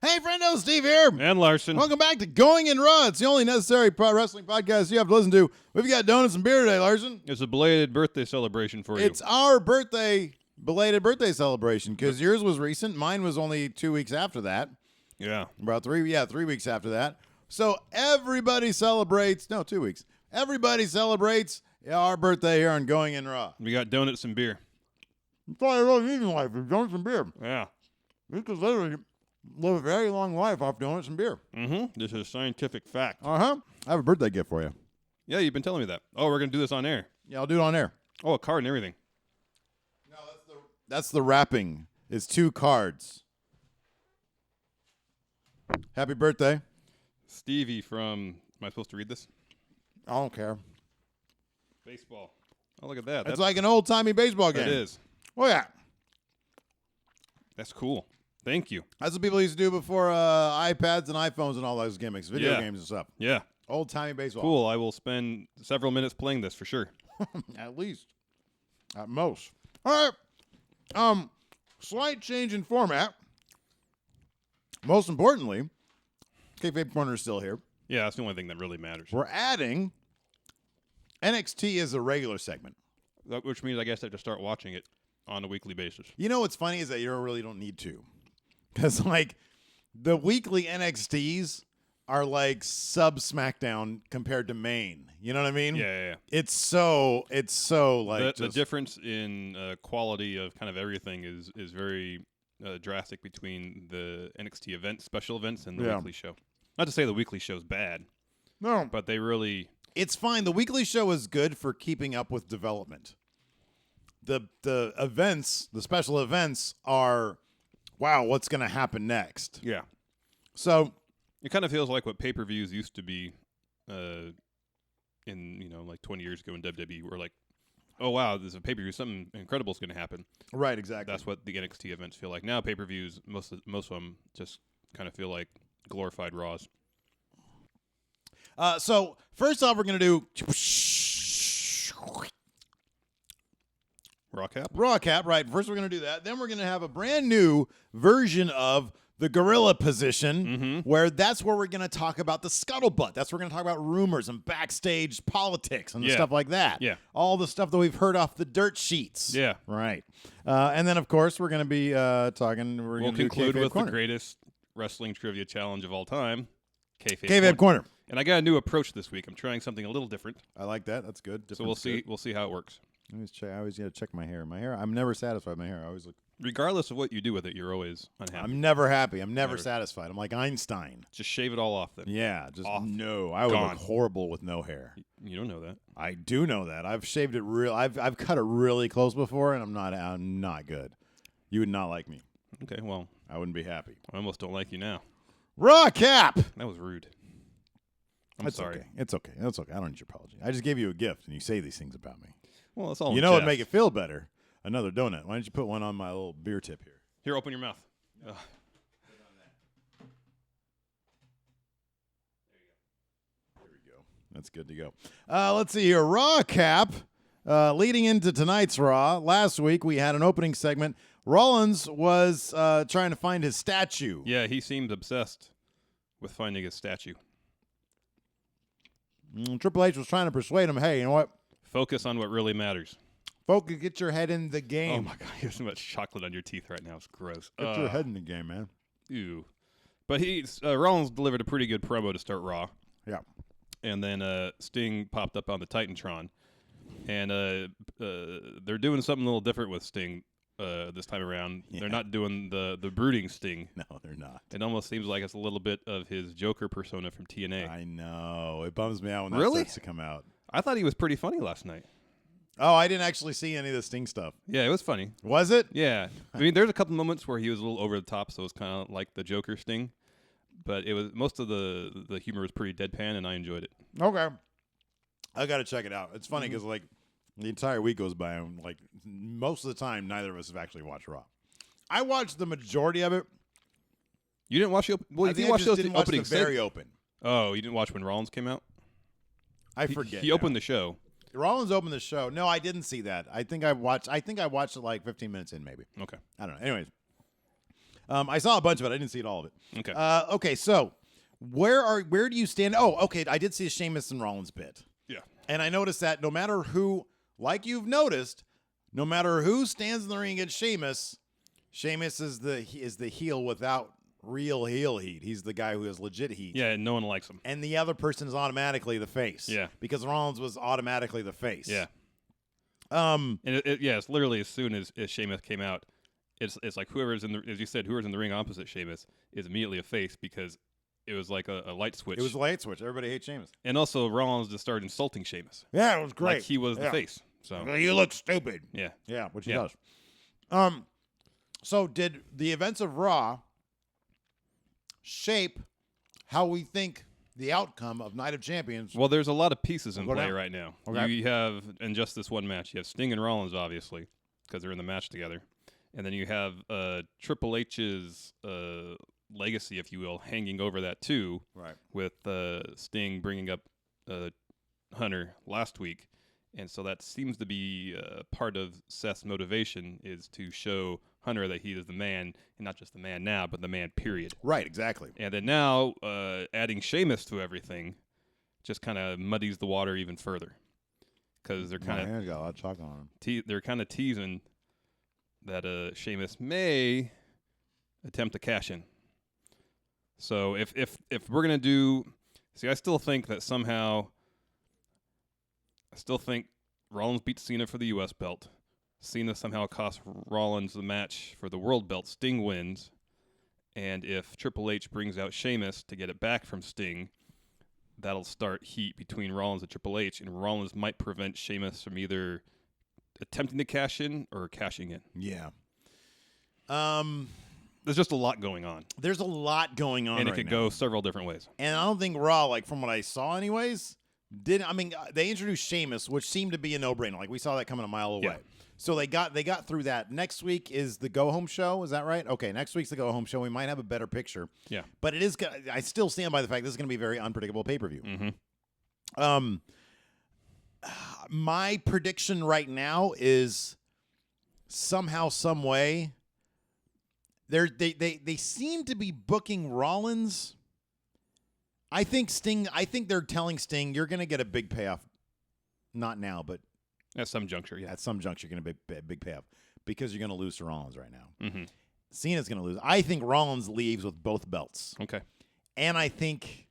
Hey, friendo, Steve here. And Larson. Welcome back to Going in Raw. It's the only necessary pro wrestling podcast you have to listen to. We've got donuts and beer today, Larson. It's a belated birthday celebration for you. It's our belated birthday celebration, because yours was recent. Mine was only 2 weeks after that. Yeah. About 3 weeks after that. So everybody celebrates, 2 weeks. Everybody celebrates our birthday here on Going in Raw. We got donuts and beer. That's all I really need in life is donuts and beer. Yeah. You could literally live a very long life off donuts and beer. Mm-hmm. This is scientific fact. Uh-huh. I have a birthday gift for you. Yeah, you've been telling me that. Oh, we're going to do this on air. Yeah, I'll do it on air. Oh, a card and everything. No, that's the wrapping. It's 2 cards. Happy birthday. Stevie from, am I supposed to read this? I don't care. Baseball. Oh, look at that. It's like an old-timey baseball game. It is. Oh, yeah. That's cool. Thank you. That's what people used to do before iPads and iPhones and all those gimmicks, video games and stuff. Yeah. Old-timey baseball. Cool. I will spend several minutes playing this for sure. At least. At most. All right. Slight change in format. Most importantly, KAYFABE Korner is still here. Yeah, that's the only thing that really matters. We're adding NXT as a regular segment. Which means I guess I have to start watching it on a weekly basis. You know what's funny is that you really don't need to. Because, the weekly NXTs are like sub-SmackDown compared to main. You know what I mean? Yeah. It's so the difference in quality of kind of everything is very drastic between the NXT events, special events, and the weekly show. Not to say the weekly show's bad. No. But they really... It's fine. The weekly show is good for keeping up with development. The events, the special events are, wow, what's going to happen next? Yeah. So... It kind of feels like what pay-per-views used to be in, 20 years ago in WWE, where like, oh, wow, there's a pay-per-view, something incredible is going to happen. Right, exactly. That's what the NXT events feel like. Now pay-per-views, most of them just kind of feel like glorified Raws. So, first off, we're going to do... Raw cap? Raw cap, right. First, we're going to do that. Then we're going to have a brand new version of the gorilla position, where we're going to talk about the scuttlebutt. That's where we're going to talk about rumors and backstage politics and stuff like that. Yeah. All the stuff that we've heard off the dirt sheets. Yeah. Right. And then, of course, we're going to be talking. We'll conclude with the greatest wrestling trivia challenge of all time, KAYFABE Korner. And I got a new approach this week. I'm trying something a little different. I like that. That's good. So we'll see. We'll see how it works. I always got to check my hair. My hair. I'm never satisfied with my hair. I always look. Regardless of what you do with it, you're always unhappy. I'm never happy. I'm never satisfied. I'm like Einstein. Just shave it all off then. Yeah, just off. No. I would look horrible with no hair. You don't know that. I do know that. I've shaved it I've cut it really close before, and I'm not good. You would not like me. Okay, well, I wouldn't be happy. I almost don't like you now. Raw cap. That was rude. I'm sorry. Okay. It's okay. It's okay. I don't need your apology. I just gave you a gift, and you say these things about me. Well, that's all. You know what would make it feel better? Another donut. Why don't you put one on my little beer tip here? Here, open your mouth. No. There we go. That's good to go. Let's see here. Raw cap. Leading into tonight's Raw, last week we had an opening segment. Rollins was trying to find his statue. Yeah, he seemed obsessed with finding his statue. Triple H was trying to persuade him, hey, you know what? Focus on what really matters. Focus, get your head in the game. Oh, my God. You have so much chocolate on your teeth right now. It's gross. Get your head in the game, man. Ew. But Rollins delivered a pretty good promo to start Raw. Yeah. And then Sting popped up on the Titantron. And they're doing something a little different with Sting this time around. Yeah. They're not doing the brooding Sting. No, they're not. It almost seems like it's a little bit of his Joker persona from TNA. I know. It bums me out when that starts to come out. I thought he was pretty funny last night. Oh, I didn't actually see any of the Sting stuff. Yeah, it was funny. Was it? Yeah. I mean, there's a couple moments where he was a little over the top, so it was kind of like the Joker Sting. But it was most of the humor was pretty deadpan, and I enjoyed it. Okay. I got to check it out. It's funny because, the entire week goes by, and, most of the time, neither of us have actually watched Raw. I watched the majority of it. You didn't watch the well, you watched the opening very open. Oh, you didn't watch when Rollins came out? I forget. He opened the show. Rollins opened the show. No, I didn't see that. I think I watched it 15 minutes in, maybe. Okay. I don't know. Anyways, I saw a bunch of it. I didn't see all of it. Okay. Okay, so where do you stand? Oh, okay, I did see a Sheamus and Rollins bit. Yeah. And I noticed that no matter who, like you've noticed, no matter who stands in the ring against Sheamus is the heel without real heel heat. He's the guy who has legit heat. Yeah, and no one likes him. And the other person is automatically the face. Yeah. Because Rollins was automatically the face. Yeah. And it's literally as soon as Sheamus came out, it's like whoever's in the, as you said, whoever's in the ring opposite Sheamus is immediately a face because it was like a light switch. It was a light switch. Everybody hates Sheamus. And also Rollins just started insulting Sheamus. Yeah, it was great. Like he was the face. So you look stupid. Yeah. Yeah, which he does. So did the events of Raw shape how we think the outcome of Night of Champions? Well, there's a lot of pieces in play down. right now. Okay. You have, in just this one match, you have Sting and Rollins, obviously, because they're in the match together. And then you have Triple H's legacy, if you will, hanging over that too, right? With Sting bringing up Hunter last week. And so that seems to be part of Seth's motivation is to show Hunter that he is the man, and not just the man now, but the man, period. Right, exactly. And then now adding Sheamus to everything just kind of muddies the water even further. Because they're kind of got a lot of chalk on him. They're kind of teasing that Sheamus may attempt to cash in. So if we're gonna do, I still think that somehow, Rollins beats Cena for the U.S. belt. Cena somehow costs Rollins the match for the world belt. Sting wins, and if Triple H brings out Sheamus to get it back from Sting, that'll start heat between Rollins and Triple H, and Rollins might prevent Sheamus from either attempting to cash in or cashing in. Yeah. There's just a lot going on. There's a lot going on, and it could go several different ways. And I don't think Raw, like from what I saw, anyways, they introduced Sheamus, which seemed to be a no-brainer. Like we saw that coming a mile away. Yeah. So they got through that. Next week is the go-home show. Is that right? Okay, next week's the go-home show. We might have a better picture. Yeah. But it is. I still stand by the fact this is going to be a very unpredictable pay-per-view. Mm-hmm. My prediction right now is somehow, some way, they seem to be booking Rollins. I think they're telling Sting, you're going to get a big payoff. Not now, but at some juncture, yeah. At some juncture, you're going to get a big payoff because you're going to lose to Rollins right now. Mm-hmm. Cena's going to lose. I think Rollins leaves with both belts. Okay. And I think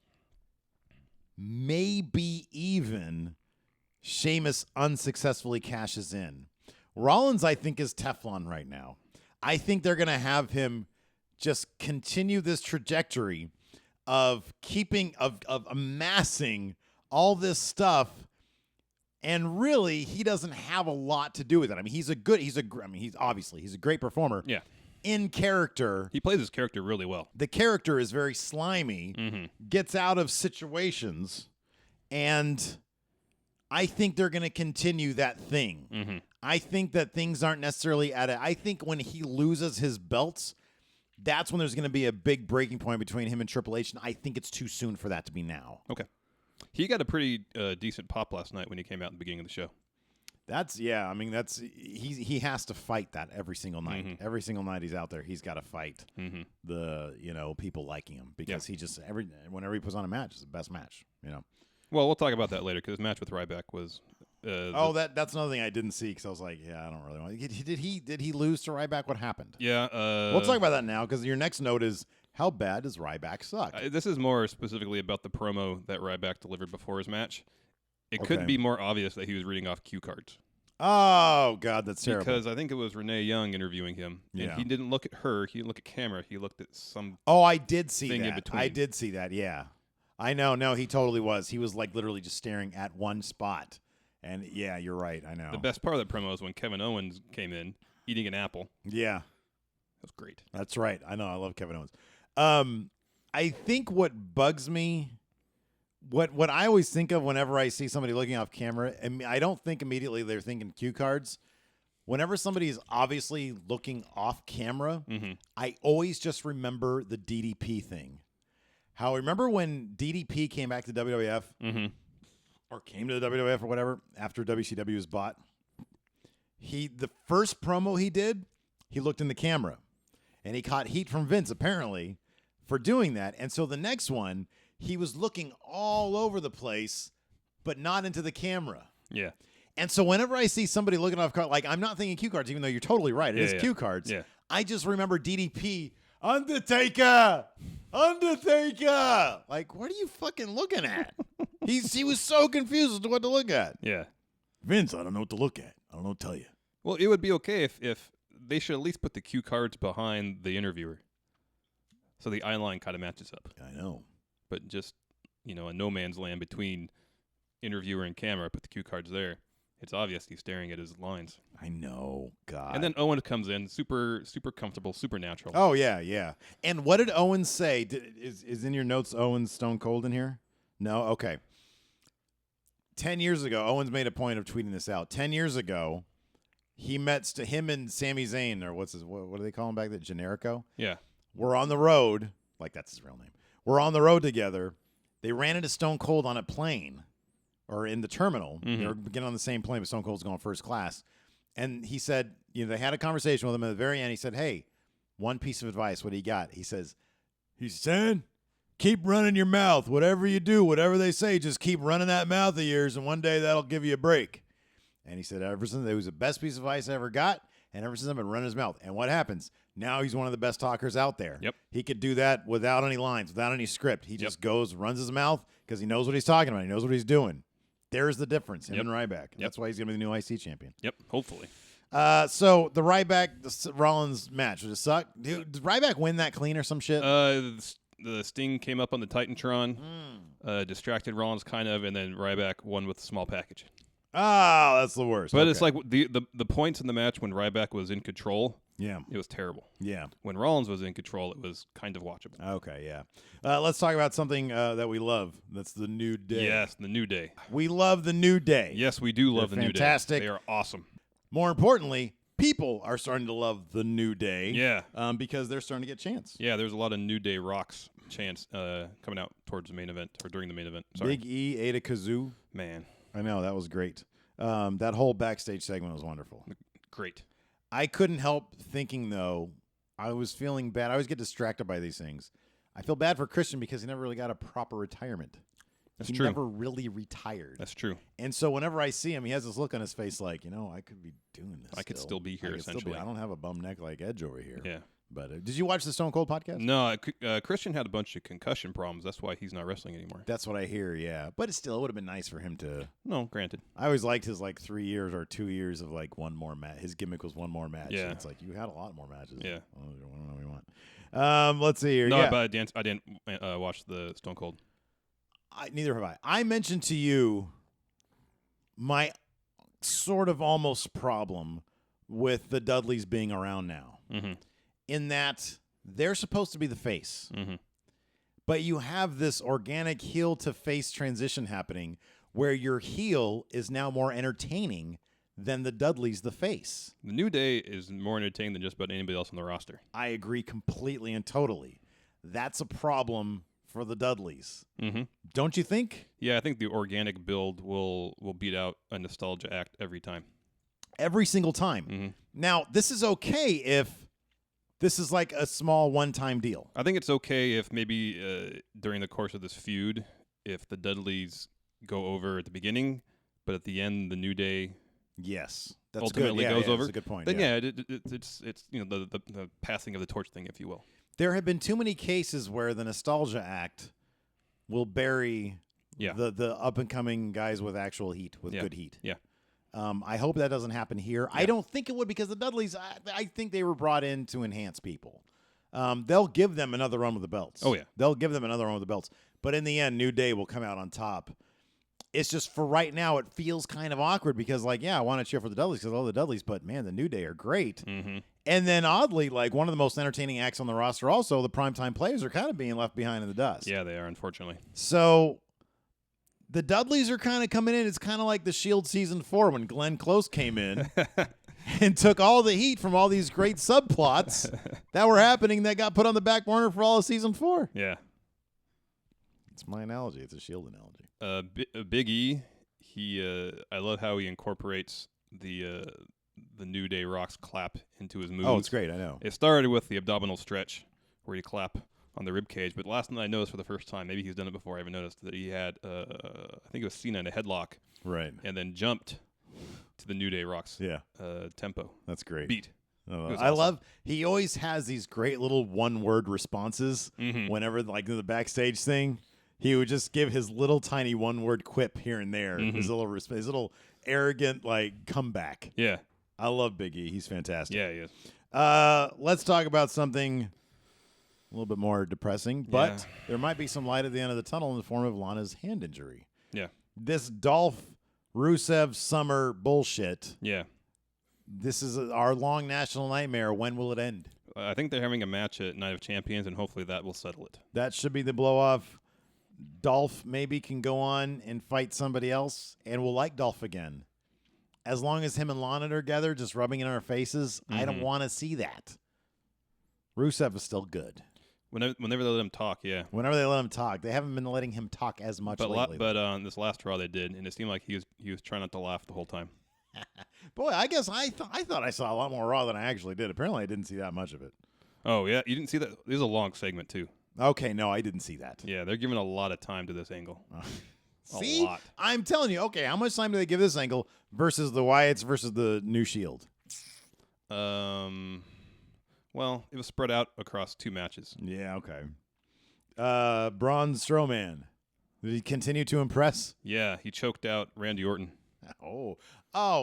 maybe even Sheamus unsuccessfully cashes in. Rollins, I think, is Teflon right now. I think they're going to have him just continue this trajectory of amassing all this stuff, and really he doesn't have a lot to do with it. I mean, he's a great performer. Yeah. In character. He plays his character really well. The character is very slimy, gets out of situations, and I think they're going to continue that thing. Mm-hmm. I think that things aren't necessarily at it. I think when he loses his belts, that's when there's going to be a big breaking point between him and Triple H, and I think it's too soon for that to be now. Okay. He got a pretty decent pop last night when he came out at the beginning of the show. He has to fight that every single night. Mm-hmm. Every single night he's out there, he's got to fight the people liking him because he just whenever he puts on a match, it's the best match. Well, we'll talk about that later because his match with Ryback was. That's another thing I didn't see because I was like, I don't really want. Did he lose to Ryback? What happened? Yeah, we'll talk about that now because your next note is how bad does Ryback suck? This is more specifically about the promo that Ryback delivered before his match. It couldn't be more obvious that he was reading off cue cards. Oh God, that's terrible. Because I think it was Renee Young interviewing him, and he didn't look at her. He didn't look at camera. He looked at some. Oh, I did see thing that. In between. I did see that. Yeah, I know. No, he totally was. He was like literally just staring at one spot. And yeah, you're right. I know. The best part of that promo is when Kevin Owens came in eating an apple. Yeah, that was great. That's right. I know. I love Kevin Owens. I think what bugs me, what I always think of whenever I see somebody looking off camera, and I don't think immediately they're thinking cue cards. Whenever somebody is obviously looking off camera, I always just remember the DDP thing. How remember when DDP came back to WWF? Or came to the WWF or whatever after WCW was bought. The first promo he did, he looked in the camera. and he caught heat from Vince apparently for doing that. And so the next one, he was looking all over the place, but not into the camera. Yeah. And so whenever I see somebody looking off card, like I'm not thinking cue cards, even though you're totally right, it is cue cards. Yeah. I just remember DDP, Undertaker. Like, what are you fucking looking at? He was so confused as to what to look at. Yeah. Vince, I don't know what to look at. I don't know what to tell you. Well, it would be okay if they should at least put the cue cards behind the interviewer, so the eye line kind of matches up. I know. But just, a no man's land between interviewer and camera, put the cue cards there. It's obvious he's staring at his lines. I know. God. And then Owen comes in, super comfortable, super natural. Oh, yeah. And what did Owen say? Is in your notes Owen's Stone Cold in here? No? Okay. 10 years ago, Owens made a point of tweeting this out. 10 years ago, he met him and Sami Zayn, or what do they call him back then? Generico? Yeah. We're on the road. Like, that's his real name. We're on the road together. They ran into Stone Cold on a plane or in the terminal. Mm-hmm. They were getting on the same plane, but Stone Cold's going first class. And he said, they had a conversation with him at the very end. He said, hey, one piece of advice. What do you got? He said, keep running your mouth. Whatever you do, whatever they say, just keep running that mouth of yours, and one day that'll give you a break. And he said, ever since it was the best piece of advice I ever got, and ever since I've been running his mouth. And what happens? Now he's one of the best talkers out there. Yep. He could do that without any lines, without any script. He just goes, runs his mouth because he knows what he's talking about. He knows what he's doing. There's the difference, him and Ryback. That's why he's going to be the new IC champion. Yep, hopefully. So the Ryback-Rollins match, did it suck? Dude, did Ryback win that clean or some shit? The Sting came up on the Titantron, distracted Rollins kind of, and then Ryback won with a small package. Oh, that's the worst. But it's like the points in the match when Ryback was in control, it was terrible. Yeah. When Rollins was in control, it was kind of watchable. Okay, yeah. Let's talk about something that we love. That's the New Day. Yes, the New Day. We love the New Day. Yes, we do love the New Day. Fantastic. They are awesome. More importantly, people are starting to love the New Day. Yeah. Because they're starting to get chants. Yeah, there's a lot of New Day rocks chants coming out towards the main event or during the main event. Sorry. Big E, Ada Kazoo. Man. I know, that was great. That whole backstage segment was wonderful. Great. I couldn't help thinking, though, I was feeling bad. I always get distracted by these things. I feel bad for Christian because he never really got a proper retirement. That's he true. never really retired. That's true. And so whenever I see him, he has this look on his face like, I could be doing this. I could still be here, essentially. I don't have a bum neck like Edge over here. Yeah. But did you watch the Stone Cold podcast? No, Christian had a bunch of concussion problems. That's why he's not wrestling anymore. That's what I hear, yeah. But it would have been nice for him to. No, granted. I always liked his 3 years or 2 years of one more match. His gimmick was one more match. Yeah. It's like you had a lot more matches. Yeah. I don't know what we want. Let's see here. No, yeah. but I didn't watch the Stone Cold. Neither have I. I mentioned to you my sort of almost problem with the Dudleys being around now. Mm-hmm. In that they're supposed to be the face. Mm-hmm. But you have this organic heel to face transition happening where your heel is now more entertaining than the Dudleys the face. The New Day is more entertaining than just about anybody else on the roster. I agree completely and totally. That's a problem for the Dudleys. Mm-hmm. Don't you think? Yeah, I think the organic build will beat out a nostalgia act every time. Every single time. Mm-hmm. Now, this is okay if this is like a small one-time deal. I think it's okay if maybe during the course of this feud, if the Dudleys go over at the beginning, but at the end, the New Day yes, that's ultimately good. goes over. That's a good point. Then it's the passing of the torch thing, if you will. There have been too many cases where the nostalgia act will bury the up-and-coming guys with actual heat, with good heat. Yeah. I hope that doesn't happen here. Yeah. I don't think it would because the Dudleys, I think they were brought in to enhance people. They'll give them another run with the belts. Oh, yeah. They'll give them another run with the belts. But in the end, New Day will come out on top. It's just for right now, it feels kind of awkward because, I want to cheer for the Dudleys because I love the Dudleys, but, man, the New Day are great. Mm-hmm. And then, oddly, one of the most entertaining acts on the roster also, the primetime players are kind of being left behind in the dust. Yeah, they are, unfortunately. So the Dudleys are kind of coming in. It's kind of like the Shield Season 4 when Glenn Close came in and took all the heat from all these great subplots that were happening that got put on the back burner for all of Season 4. Yeah. It's my analogy. It's a Shield analogy. Big E, I love how he incorporates the the New Day Rock's clap into his moves. Oh, it's great. I know. It started with the abdominal stretch where you clap on the rib cage, but last night I noticed for the first time, maybe he's done it before, I haven't noticed, that he had, I think it was Cena in a headlock. Right. And then jumped to the New Day Rock's tempo. That's great. Beat. I love, he always has these great little one-word responses whenever, like the backstage thing. He would just give his little tiny one-word quip here and there. His little arrogant, like, comeback. Yeah. I love Big E. He's fantastic. Yeah, he is. Let's talk about something a little bit more depressing, but there might be some light at the end of the tunnel in the form of Lana's hand injury. Yeah. This Dolph Rusev summer bullshit. Yeah. This is our long national nightmare. When will it end? I think they're having a match at Night of Champions, and hopefully that will settle it. That should be the blow-off. Dolph maybe can go on and fight somebody else, and we'll like Dolph again. As long as him and Lana are together, just rubbing in our faces, I don't want to see that. Rusev is still good. Whenever they let him talk, yeah. Whenever they let him talk. They haven't been letting him talk as much lately. But on this last Raw they did, and it seemed like he was trying not to laugh the whole time. Boy, I guess I thought I saw a lot more Raw than I actually did. Apparently, I didn't see that much of it. Oh, yeah? You didn't see that? This is a long segment, too. Okay, no, I didn't see that. Yeah, they're giving a lot of time to this angle. See? A lot. I'm telling you, okay, how much time do they give this angle versus the Wyatts versus the New Shield? Well, it was spread out across 2 matches. Yeah, okay. Braun Strowman. Did he continue to impress? Yeah, he choked out Randy Orton. Oh,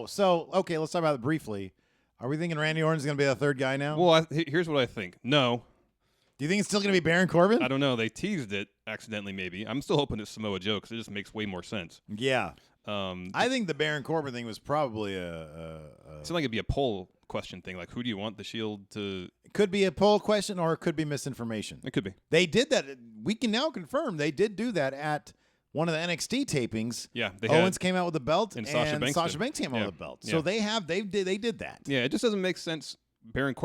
so, okay, let's talk about it briefly. Are we thinking Randy Orton's going to be the third guy now? Well, here's what I think. No. Do you think it's still going to be Baron Corbin? I don't know. They teased it accidentally, maybe. I'm still hoping it's Samoa Joe because it just makes way more sense. Yeah. I think the Baron Corbin thing was probably it seemed like it'd be a poll question thing. Like, who do you want the Shield to... It could be a poll question or it could be misinformation. It could be. They did that. We can now confirm they did do that at one of the NXT tapings. Yeah. Owens came out with the belt and Sasha Banks came out with the belt. So they did that. Yeah, it just doesn't make sense.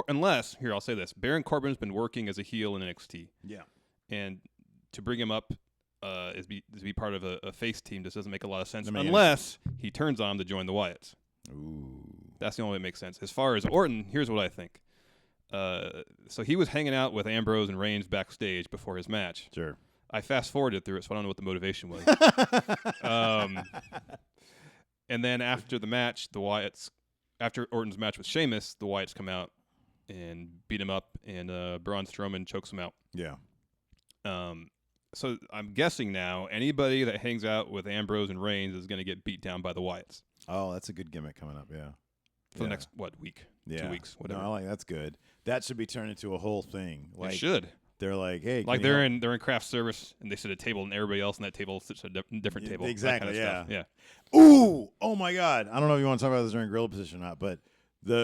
Unless, here, I'll say this. Baron Corbin's been working as a heel in NXT. Yeah. And to bring him up as be part of a face team just doesn't make a lot of sense unless he turns on him to join the Wyatts. Ooh. That's the only way it makes sense. As far as Orton, here's what I think. So he was hanging out with Ambrose and Reigns backstage before his match. Sure. I fast-forwarded through it, so I don't know what the motivation was. And then after the match, after Orton's match with Sheamus, the Wyatts come out and beat him up, and Braun Strowman chokes him out. Yeah. So I'm guessing now anybody that hangs out with Ambrose and Reigns is going to get beat down by the Wyatts. Oh, that's a good gimmick coming up, yeah. For the next, week? Yeah. 2 weeks, whatever. No, that's good. That should be turned into a whole thing. It should. They're like, hey, like they're in craft service and they sit at a table and everybody else on that table sits at a different table. Exactly. That kind of stuff. Yeah. Ooh. Oh my God. I don't know if you want to talk about this during Gorilla Position or not, but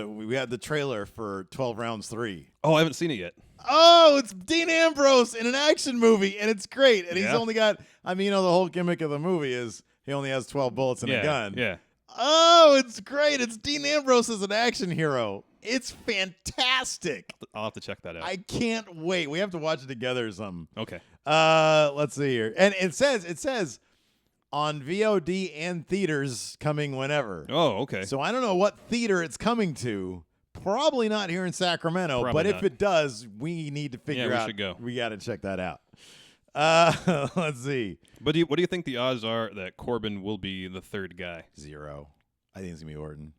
we had the trailer for 12 Rounds 3. Oh, I haven't seen it yet. Oh, it's Dean Ambrose in an action movie, and it's great. And he's only got, the whole gimmick of the movie is he only has 12 bullets and a gun. Yeah. Oh, it's great. It's Dean Ambrose as an action hero. It's fantastic. I'll have to check that out. I can't wait. We have to watch it together or something. Okay. Let's see here. And it says on VOD and theaters coming whenever. Oh, okay. So I don't know what theater it's coming to. Probably not here in Sacramento, Probably but not. if it does, we need to figure out. We should go. We got to check that out. Let's see. But what do you think the odds are that Corbin will be the third guy? 0. I think it's gonna be Orton.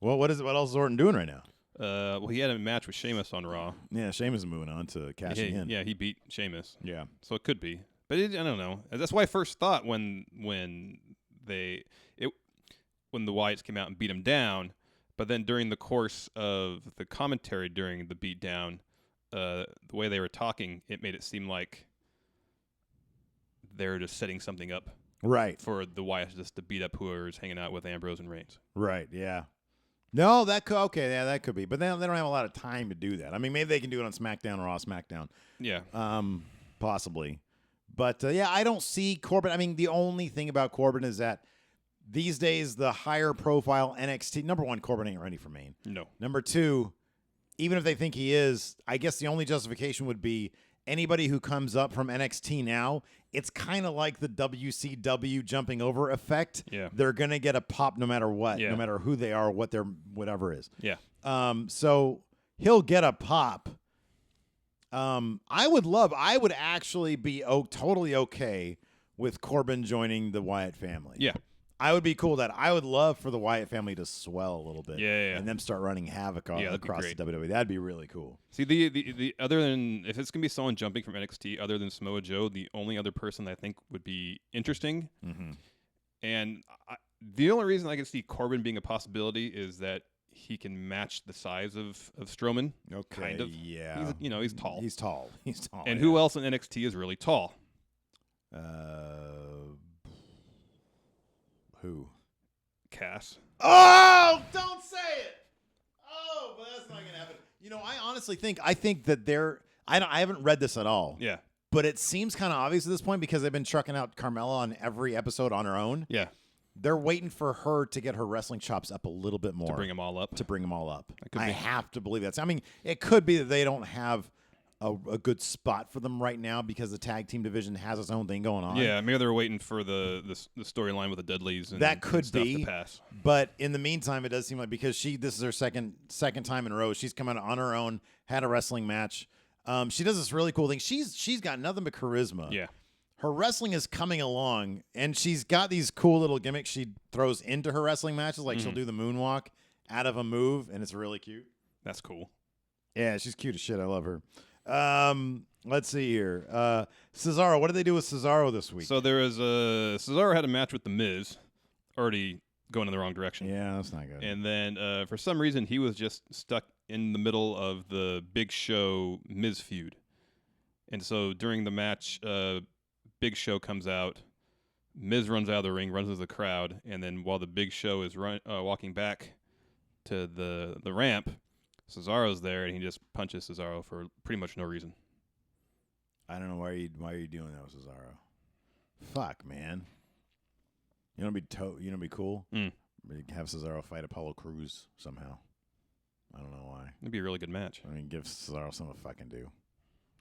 Well, what else is Orton doing right now? Well, he had a match with Sheamus on Raw. Yeah, Sheamus is moving on to cashing in. Yeah, he beat Sheamus. Yeah. So it could be. But I don't know. That's why I first thought when the Wyatts came out and beat him down, but then during the course of the commentary during the beatdown, the way they were talking, it made it seem like they're just setting something up. Right. For the Wyatts just to beat up whoever's hanging out with Ambrose and Reigns. Right, yeah. No, that could be. But they don't have a lot of time to do that. Maybe they can do it on SmackDown or Raw SmackDown. Yeah. Possibly. But, I don't see Corbin. The only thing about Corbin is that these days the higher profile NXT, number one, Corbin ain't ready for Maine. No. Number two, even if they think he is, I guess the only justification would be anybody who comes up from NXT now, it's kind of like the WCW jumping over effect. Yeah. They're going to get a pop no matter what, Yeah. no matter who they are, what their whatever is. Yeah. So he'll get a pop. I would actually be totally okay with Corbin joining the Wyatt family. Yeah. I would be cool with that. I would love for the Wyatt family to swell a little bit. Yeah. And them start running havoc across the great. WWE. That'd be really cool. See, the other than if it's gonna be someone jumping from NXT other than Samoa Joe, the only other person that I think would be interesting, and the only reason I can see Corbin being a possibility is that he can match the size of Strowman. Okay. Kind of. Yeah. He's tall. He's tall. And who else in NXT is really tall? Who? Cass. Oh, don't say it. Oh, but that's not gonna happen. I honestly think that I haven't read this at all. Yeah. But it seems kind of obvious at this point because they've been trucking out Carmella on every episode on her own. Yeah. They're waiting for her to get her wrestling chops up a little bit more. To bring them all up. I have to believe that. I mean, it could be that they don't have a good spot for them right now because the tag team division has its own thing going on. Yeah, maybe they're waiting for the storyline with the Dudleys and that could stuff be to pass. But in the meantime, it does seem like because this is her second time in a row, she's come out on her own, had a wrestling match. She does this really cool thing. She's got nothing but charisma. Yeah. Her wrestling is coming along, and she's got these cool little gimmicks she throws into her wrestling matches. Like she'll do the moonwalk out of a move, and it's really cute. That's cool. Yeah, she's cute as shit. I love her. Let's see here. Cesaro. What did they do with Cesaro this week? So there is Cesaro had a match with The Miz, already going in the wrong direction. Yeah, that's not good. And then for some reason he was just stuck in the middle of the Big Show Miz feud. And so during the match, Big Show comes out, Miz runs out of the ring, runs into the crowd, and then while the Big Show is walking back to the ramp, Cesaro's there, and he just punches Cesaro for pretty much no reason. I don't know why are you doing that with Cesaro. Fuck, man. You know what'd be cool? Have Cesaro fight Apollo Crews somehow. I don't know why. It'd be a really good match. I mean, give Cesaro something to fucking do.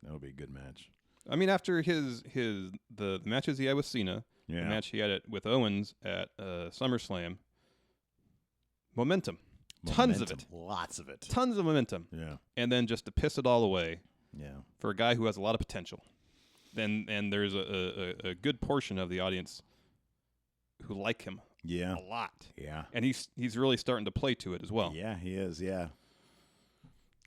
That would be a good match. I mean, after the matches he had with Cena, the match he had with Owens at SummerSlam, momentum. Tons of it. Lots of it. Tons of momentum. Yeah. And then just to piss it all away. Yeah. For a guy who has a lot of potential. And there's a good portion of the audience who like him. Yeah. A lot. Yeah. And he's really starting to play to it as well. Yeah, he is. Yeah.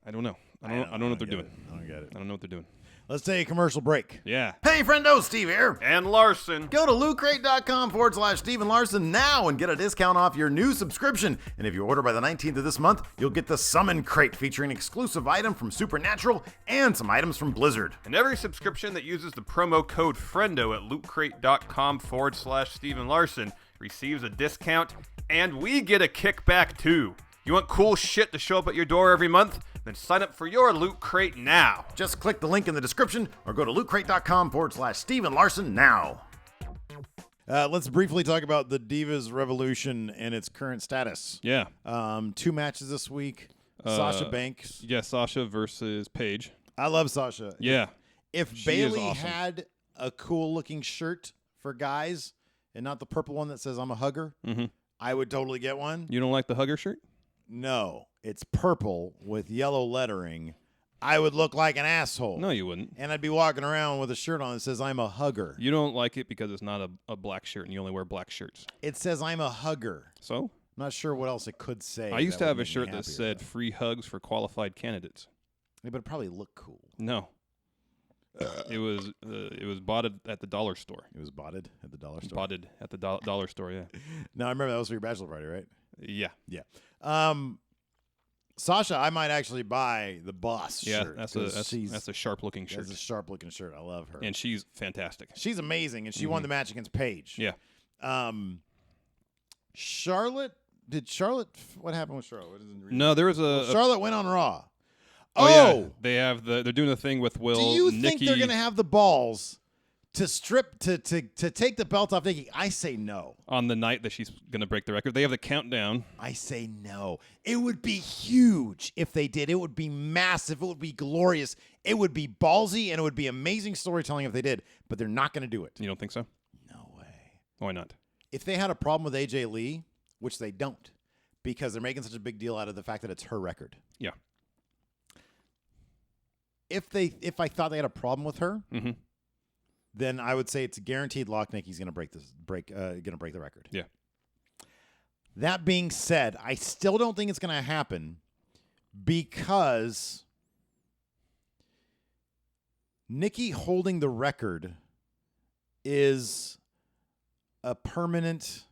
I don't know. I don't know what they're doing. I don't get it. I don't know what they're doing. Let's take a commercial break. Yeah. Hey, friendo, Steve here. And Larson. Go to lootcrate.com/Steve and Larson now and get a discount off your new subscription. And if you order by the 19th of this month, you'll get the Summon Crate featuring an exclusive item from Supernatural and some items from Blizzard. And every subscription that uses the promo code FRIENDO at lootcrate.com/Steve and Larson receives a discount, and we get a kickback too. You want cool shit to show up at your door every month? Then sign up for your Loot Crate now. Just click the link in the description or go to lootcrate.com/Steve and Larson now. Let's briefly talk about the Divas Revolution and its current status. Yeah. 2 matches this week. Sasha Banks. Yeah, Sasha versus Paige. I love Sasha. Yeah. If She Bayley is awesome. had a cool looking shirt for guys and not the purple one that says I'm a hugger, I would totally get one. You don't like the hugger shirt? No, it's purple with yellow lettering. I would look like an asshole. No, you wouldn't. And I'd be walking around with a shirt on that says I'm a hugger. You don't like it because it's not a black shirt and you only wear black shirts. It says I'm a hugger. So? I'm not sure what else it could say. I used to that have would a make me shirt that happier, said though. free hugs for qualified candidates. Yeah, but it'd probably look cool. No. It was botted at the dollar store. It was botted at the dollar store? Botted at the dollar store, yeah. No, I remember that was for your bachelor party, right? Yeah. Yeah. Sasha, I might actually buy the boss Yeah, shirt. that's a sharp-looking shirt. That's a sharp-looking shirt. I love her. And she's fantastic. She's amazing, and she won the match against Paige. Yeah. Charlotte? What happened with Charlotte? No, there was Charlotte went on Raw. Yeah, they're doing the thing with Will. Do you Nikki, think they're going to have the balls to strip to take the belt off Nikki? I say no. on the night that she's going to break the record? They have the countdown. I say no. It would be huge if they did. It would be massive. It would be glorious It would be ballsy and it would be amazing storytelling if they did, but they're not going to do it. You don't think so? No way. Why not? If they had a problem with AJ Lee, which they don't, because they're making such a big deal out of the fact that it's her record. Yeah. If I thought they had a problem with her, Mm-hmm. then I would say it's a guaranteed lock. Nikki's going to break the record. Yeah. That being said, I still don't think it's going to happen because Nikki holding the record is a permanent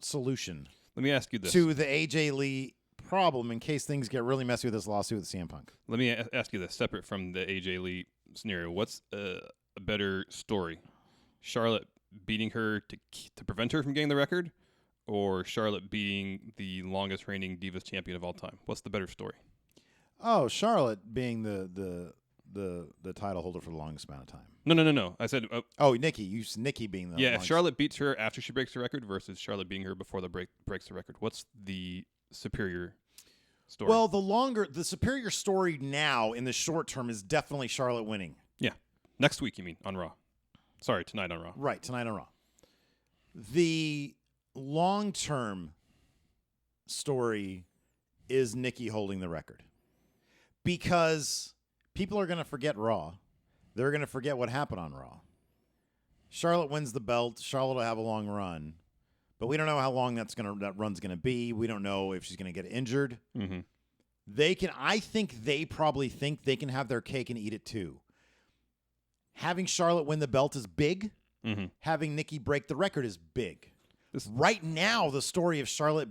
solution Let me ask you this. to the AJ Lee problem in case things get really messy with this lawsuit with CM Punk. Let me ask you this, separate from the AJ Lee scenario. What's a better story? Charlotte beating her to prevent her from getting the record, or Charlotte being the longest reigning Divas champion of all time? What's the better story? Oh, Charlotte being the title holder for the longest amount of time. No. I said, Oh, Nikki. You said Nikki being the yeah, if longest. Charlotte beats her after she breaks the record versus Charlotte beating her before the breaks the record, what's the superior story? Well, the superior story now in the short term is definitely Charlotte winning. yeah. Next week, you mean, on Raw. Sorry, tonight on Raw. Right, tonight on Raw. The long-term story is Nikki holding the record. Because people are going to forget Raw. They're going to forget what happened on Raw. Charlotte wins the belt. Charlotte will have a long run. But we don't know how long that run's going to be. We don't know if she's going to get injured. Mm-hmm. I think they probably think they can have their cake and eat it too. Having Charlotte win the belt is big. Mm-hmm. Having Nikki break the record is big. Right now, the story of Charlotte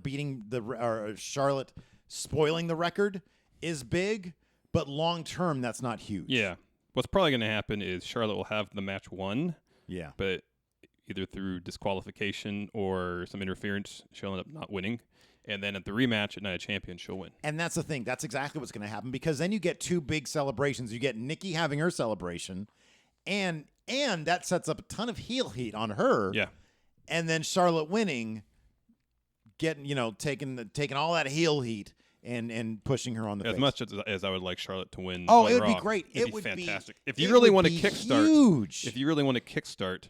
Charlotte spoiling the record is big, but long term, that's not huge. Yeah. What's probably going to happen is Charlotte will have the match won. Yeah. But either through disqualification or some interference, she'll end up not winning. And then at the rematch at Night of Champions, she'll win. And that's the thing. That's exactly what's going to happen because then you get two big celebrations. You get Nikki having her celebration, and that sets up a ton of heel heat on her. Yeah. And then Charlotte winning, taking all that heel heat and pushing her on the face. As much as I would like Charlotte to win. Oh, on it would Raw, be great. It'd It would be fantastic. If it you really would want to be kickstart, huge. if you really want to kickstart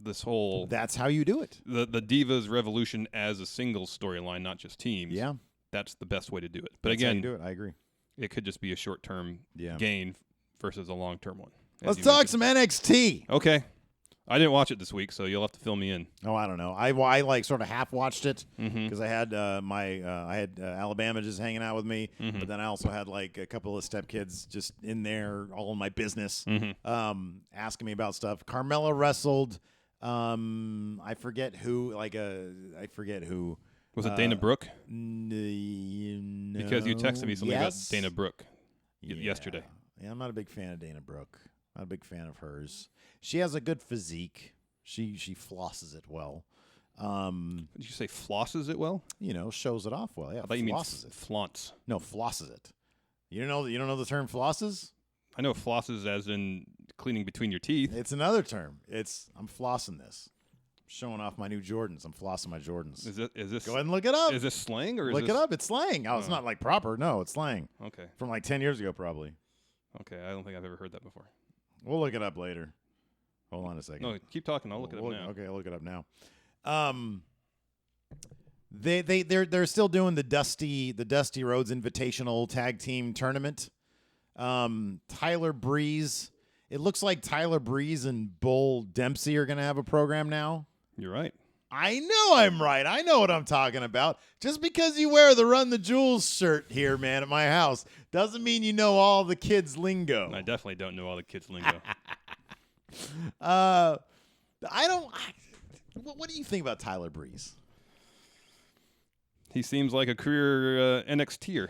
this whole, That's how you do it. the Divas revolution as a single storyline, not just teams. Yeah. That's the best way to do it. But That's how again, you do it. I agree. it could just be a short-term Yeah. gain versus a long-term one. as Let's you talk mentioned. some NXT. Okay. I didn't watch it this week, so you'll have to fill me in. Oh, I don't know. I like sort of half watched it Mm-hmm. because I had Alabama just hanging out with me, but then I also had like a couple of stepkids just in there, all in my business, asking me about stuff. Carmella wrestled. I forget who. I forget who. Was it Dana Brooke? No, Because you texted me something yes. about Dana Brooke Yeah. yesterday. Yeah, I'm not a big fan of Dana Brooke. Not a big fan of hers. She has a good physique. She flosses it well. Did you say flosses it well? Shows it off well. Yeah, I thought you mean flosses it. flaunts. No, flosses it. You don't know the term flosses? I know flosses as in cleaning between your teeth. It's another term. I'm flossing this. I'm showing off my new Jordans. I'm flossing my Jordans. Is this Go ahead and look it up. Is this slang or is Look this? it up. It's slang. Oh, it's not like proper. No, it's slang. Okay. From like 10 years ago, probably. Okay. I don't think I've ever heard that before. We'll look it up later. Hold on a second. No, keep talking. I'll look it up now. Okay, I'll look it up now. They're still doing the Dusty Rhodes Invitational Tag Team Tournament. Tyler Breeze. It looks like Tyler Breeze and Bull Dempsey are going to have a program now. You're right. I know I'm right. I know what I'm talking about. Just because you wear the Run the Jewels shirt here, man, at my house, doesn't mean you know all the kids' lingo. I definitely don't know all the kids' lingo. What do you think about Tyler Breeze? He seems like a career NXTer.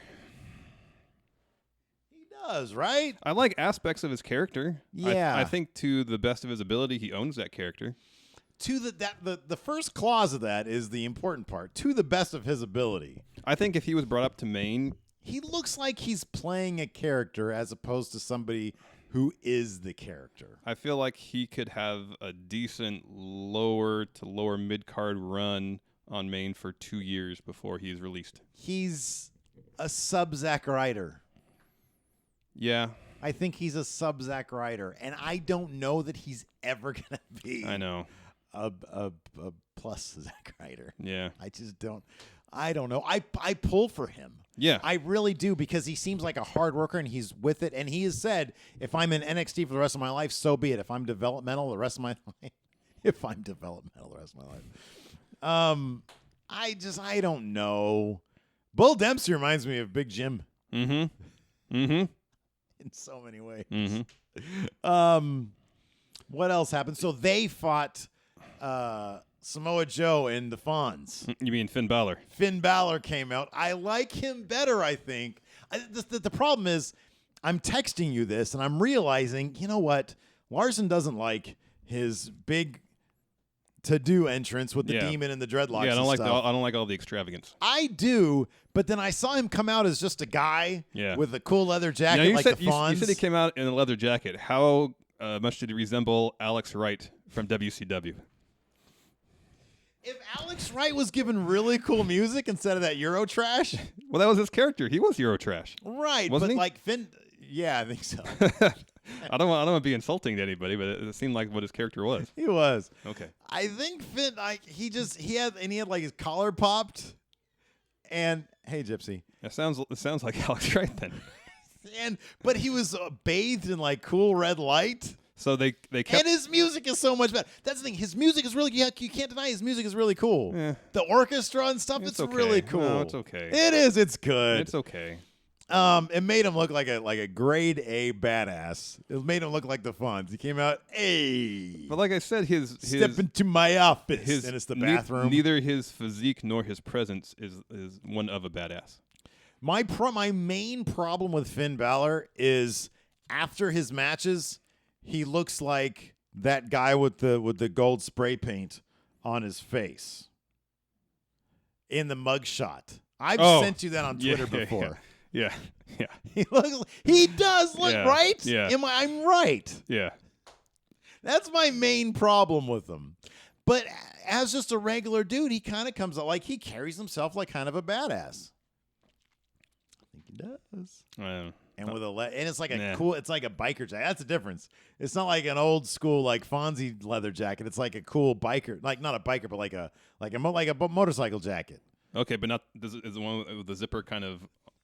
He does, right? I like aspects of his character. Yeah. I think to the best of his ability, he owns that character. The first clause of that is the important part. To the best of his ability. I think if he was brought up to Maine, He looks like he's playing a character as opposed to somebody who is the character. I feel like he could have a decent lower to lower mid-card run on Maine for 2 years before he's released. He's a sub Zack Ryder. Yeah. I think he's a sub Zack Ryder, and I don't know that he's ever going to be I know. a plus Zack Ryder. Yeah. I just don't. I don't know. I pull for him. Yeah. I really do, because he seems like a hard worker and he's with it. And he has said, if I'm in NXT for the rest of my life, so be it. If I'm developmental the rest of my life, I don't know. Bull Dempsey reminds me of Big Jim. Mm-hmm. Mm-hmm. In so many ways. Mm-hmm. What else happened? So they fought Samoa Joe and the Fonz. You mean Finn Balor? Finn Balor came out. I like him better, I think. The problem is, I'm texting you this, and I'm realizing, you know what? Larson doesn't like his big to-do entrance with the demon and the dreadlocks. Yeah, I don't stuff. like all the extravagance. I do, but then I saw him come out as just a guy with a cool leather jacket you like said, the Fonz. You said he came out in a leather jacket. How much did he resemble Alex Wright from WCW? If Alex Wright was given really cool music instead of that Euro trash, well, that was his character. He was Euro trash, right? Wasn't but he? like Finn, yeah, I think so. I don't want to be insulting to anybody, but it seemed like what his character was. He was. Okay. I think Finn, he had like his collar popped, and hey, Gypsy. It sounds like Alex Wright then. But he was bathed in like cool red light. So they kept. And his music is so much better. That's the thing. His music is really, you can't deny his music is really cool. Yeah. The orchestra and stuff, it's okay. really cool. No, it's okay. It is. It's good. It's okay. It made him look like a grade A badass. It made him look like the Fonz. He came out, hey. But like I said, his step into my office, and it's the bathroom. Neither his physique nor his presence is one of a badass. My main problem with Finn Balor is after his matches, he looks like that guy with the gold spray paint on his face in the mugshot. I've sent you that on Twitter before. Yeah. He does look right. Yeah. I'm right. Yeah. That's my main problem with him. But as just a regular dude, he kind of comes out like he carries himself like kind of a badass. I think he does. And with and it's like a cool, it's like a biker jacket. That's the difference. It's not like an old school like Fonzie leather jacket. It's like a cool biker, like not a biker, but like a motorcycle jacket. Okay, but not is the one with the zipper kind of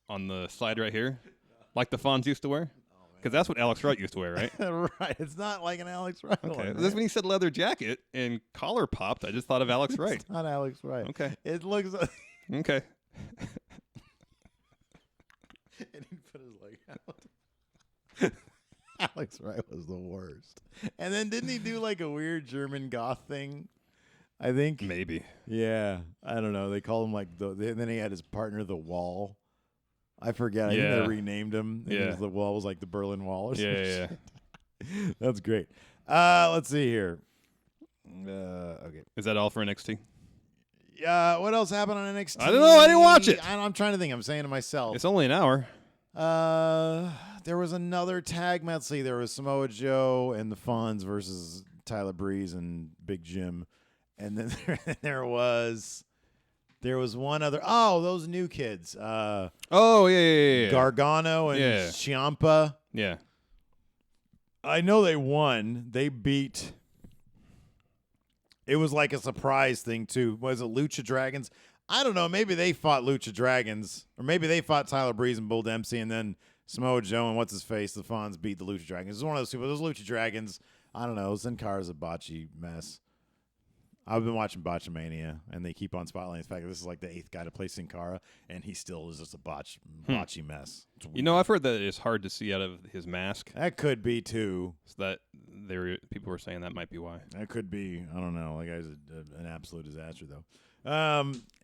on the side right here, like the Fonz used to wear. Because that's what Alex Wright used to wear, right? Right. It's not like an Alex Wright Okay. one. This when he said leather jacket and collar popped, I just thought of Alex Wright. It's not Alex Wright. Okay. It looks like Okay. and he put his leg out. Alex Wright was the worst. And then didn't he do like a weird German goth thing? I think. Maybe. Yeah. I don't know. They called him like then he had his partner, the Wall. I forget. I think they renamed him. Yeah. The Wall was like the Berlin Wall or something. Yeah. That's great. Let's see here. Okay. Is that all for NXT? What else happened on NXT? I don't know. I didn't watch it. I'm trying to think. I'm saying to myself. It's only an hour. There was another tag match. See, there was Samoa Joe and the Fonz versus Tyler Breeze and Big Jim, and then there was one other. Oh, those new kids. Yeah. Gargano and Ciampa. Yeah. I know they won. They beat. It was like a surprise thing too. Was it Lucha Dragons? I don't know. Maybe they fought Lucha Dragons, or maybe they fought Tyler Breeze and Bull Dempsey, and then Samoa Joe and what's his face, the Fonz beat the Lucha Dragons. It's one of those people. Those Lucha Dragons. I don't know. Sin Cara's a botchy mess. I've been watching Botchamania, and they keep on spotlighting the fact that this is like the 8th guy to play Sin Cara, and he still is just a botchy mess. You know, I've heard that it's hard to see out of his mask. That could be too. So that people were saying that might be why. That could be. I don't know. That guy's an absolute disaster, though.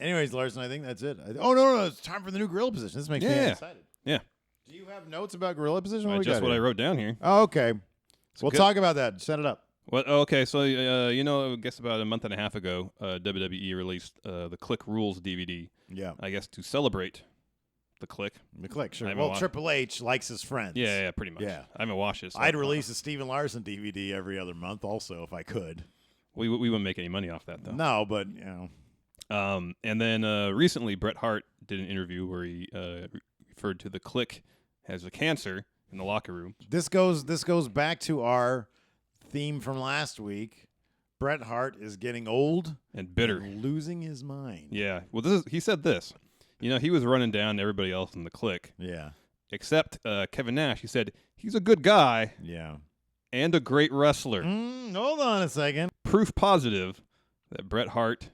Anyways, Larson, I think that's it. No. It's time for the new gorilla position. This makes me excited. Yeah. Do you have notes about gorilla position? Just what I wrote down here. Oh, okay. So we'll talk about that. Set it up. Well, okay, so I guess about a month and a half ago, WWE released the Kliq Rules DVD. Yeah. I guess to celebrate the Kliq. The Kliq, sure. Well, Triple H likes his friends. Yeah, pretty much. Yeah. I haven't watched it. So I'd release a Steven Larson DVD every other month also if I could. We wouldn't make any money off that, though. No, but, you know. And then recently, Bret Hart did an interview where he referred to the Kliq as a cancer in the locker room. This goes back to our theme from last week. Bret Hart is getting old And bitter. and losing his mind. Yeah. Well, he said this. He was running down everybody else in the Kliq, Yeah. except Kevin Nash. He said he's a good guy Yeah. and a great wrestler. Hold on a second. Proof positive that Bret Hart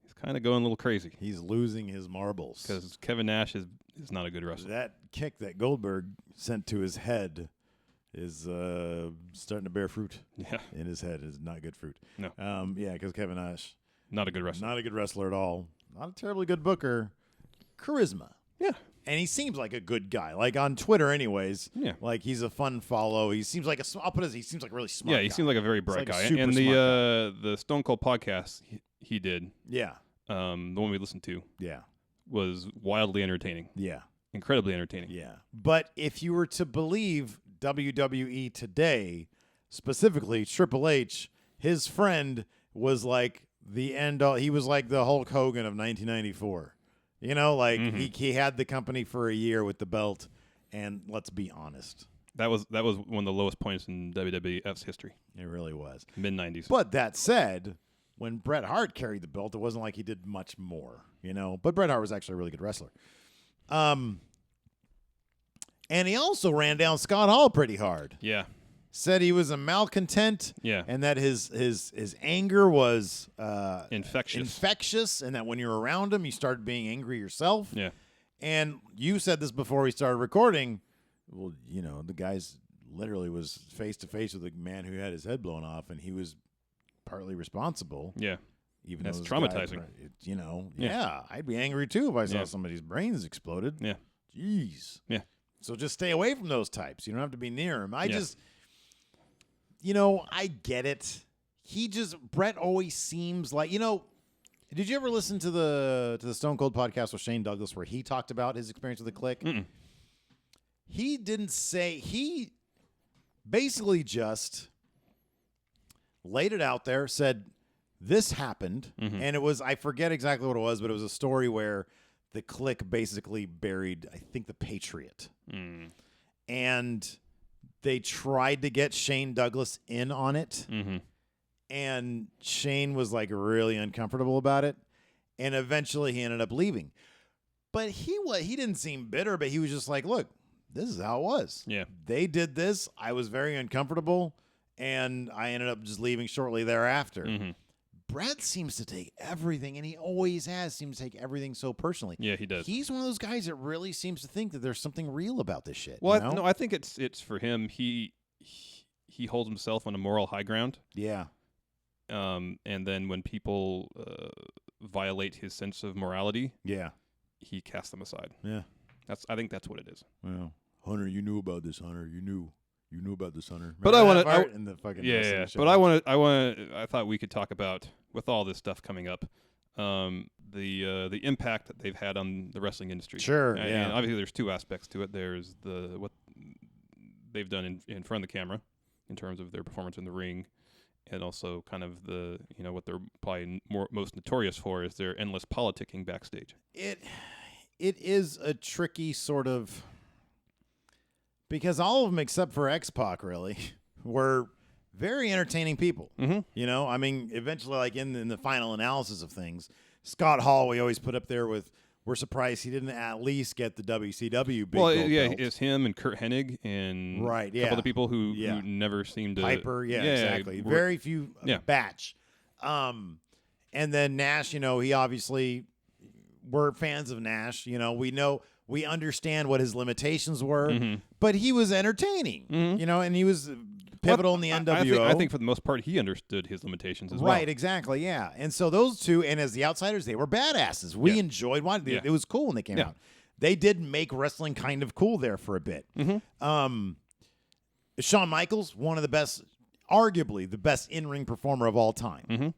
is kind of going a little crazy He's losing his marbles. because Kevin Nash is not a good wrestler. That kick that Goldberg sent to his head is starting to bear fruit Yeah. in his head. Is not good fruit. No. Yeah, because Kevin Nash, Not a good wrestler. not a good wrestler at all. Not a terribly good booker. Charisma. Yeah. And he seems like a good guy. Like on Twitter anyways. Yeah. Like he's a fun follow. He seems like he seems like a really smart Yeah, he guy. seems like a very bright like a guy. super And smart the Stone Cold podcast he did, Yeah. the one we listened to, Yeah. was wildly entertaining. Yeah. Incredibly entertaining. Yeah. But if you were to believe WWE today, specifically Triple H, his friend was like the end all. He was like the Hulk Hogan of 1994. Like he had the company for a year with the belt, and let's be honest, That was one of the lowest points in WWF's history. it really was. Mid-90s. But that said, when Bret Hart carried the belt, it wasn't like he did much more, But Bret Hart was actually a really good wrestler. And he also ran down Scott Hall pretty hard. Yeah. Said he was a malcontent. Yeah. And that his anger was Infectious. and that when you're around him, you started being angry yourself. Yeah. And you said this before we started recording. Well, the guy's literally was face to face with a man who had his head blown off, and he was partly responsible. Yeah. Even That's though this traumatizing. Guy, Yeah. I'd be angry too if I saw Yeah. somebody's brains exploded. Yeah. Jeez. Yeah. So just stay away from those types. You don't have to be near him. I Yeah. just, I get it. Bret always seems like, did you ever listen to the Stone Cold podcast with Shane Douglas where he talked about his experience with the Kliq? Mm-mm. He basically just laid it out there, said this happened, and it was, I forget exactly what it was, but it was a story where the Kliq basically buried, I think, the Patriot. And they tried to get Shane Douglas in on it, and Shane was like really uncomfortable about it, and eventually he ended up leaving. But he didn't seem bitter, but he was just like, look, this is how it was. Yeah. They did this. I was very uncomfortable, and I ended up just leaving shortly thereafter. Bret seems to take everything, and he always seems to take everything so personally. Yeah, he does. He's one of those guys that really seems to think that there's something real about this shit. Well, you know? no, I think it's for him. He holds himself on a moral high ground. Yeah. And then when people violate his sense of morality, Yeah. he casts them aside. Yeah. I think that's what it is. Well, Hunter, you knew about this, Hunter. You knew about this, Hunter. But Remember I that wanna- part in the fucking Yeah, wrestling yeah. show? But I thought we could talk about, with all this stuff coming up, the impact that they've had on the wrestling industry. Sure, And yeah. obviously, there's two aspects to it. There's what they've done in front of the camera, in terms of their performance in the ring, and also kind of what they're probably most notorious for is their endless politicking backstage. It is a tricky sort of, because all of them except for X-Pac really were very entertaining people. I mean, eventually, like in the final analysis of things, Scott Hall we always put up there with, we're surprised he didn't at least get the WCW big gold belt. It's him and Kurt Hennig and Right, a yeah. couple of the people who Yeah. never seemed to Piper, exactly. Very few batch. And then Nash, he obviously, we're fans of Nash. We understand what his limitations were, but he was entertaining, and he was pivotal in the NWO. I think for the most part, he understood his limitations as well. Right, exactly, yeah. And so those two, and as the outsiders, they were badasses. We enjoyed watching. Yeah. It was cool when they came out. They did make wrestling kind of cool there for a bit. Shawn Michaels, one of the best, arguably the best in-ring performer of all time.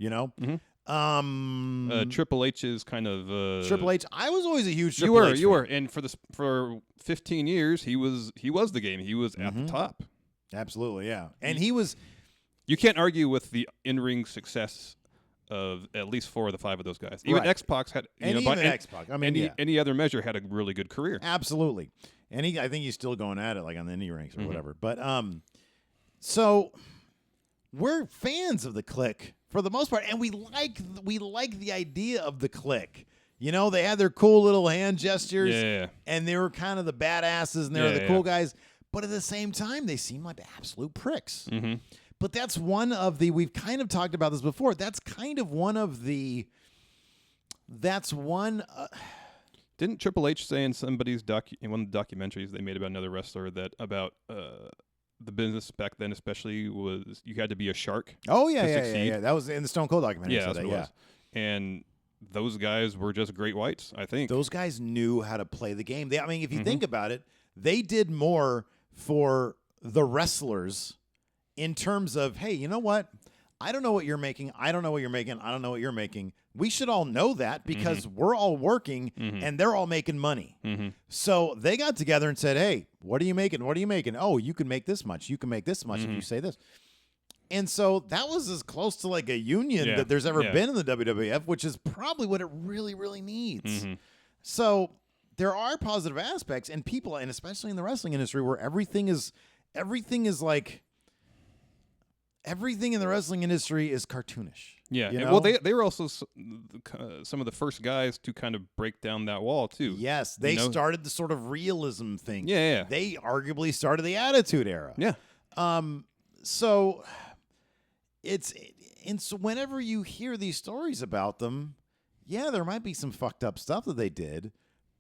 Triple H is kind of Triple H. I was always a huge Triple H. You were, and for 15 years he was the game. He was at the top. Absolutely, yeah. And he was. You can't argue with the in-ring success of at least 4 of the 5 of those guys. Even Right. X-Pac had, And by even X-Pac. I mean, any other measure, had a really good career. Absolutely. And I think he's still going at it, like on the indie ranks or whatever. But so we're fans of the Kliq for the most part, and we like the idea of the Kliq. You know, they had their cool little hand gestures, and they were kind of the badasses, and they were the cool guys. But at the same time, they seem like absolute pricks. Mm-hmm. But that's one of the, we've kind of talked about this before, that's kind of one of the, that's one. Didn't Triple H say in somebody's in one of the documentaries they made about another wrestler that about the business back then especially was you had to be a shark? Oh, yeah. That was in the Stone Cold documentary. Yeah, that's what it was. And those guys were just great whites, I think. Those guys knew how to play the game. I mean, if you think about it, they did more for the wrestlers in terms of, hey, you know what? I don't know what you're making. I don't know what you're making. I don't know what you're making. We should all know that because we're all working and they're all making money. So they got together and said, hey, what are you making? What are you making? Oh, you can make this much. You can make this much if you say this. And so that was as close to like a union that there's ever been in the WWF, which is probably what it really, really needs. So there are positive aspects, and people, and especially in the wrestling industry, where everything in the wrestling industry is cartoonish. Yeah. You know? Well, they were also some of the first guys to kind of break down that wall too. Yes, they started the sort of realism thing. Yeah. They arguably started the Attitude Era. Yeah. So so whenever you hear these stories about them, yeah, there might be some fucked up stuff that they did,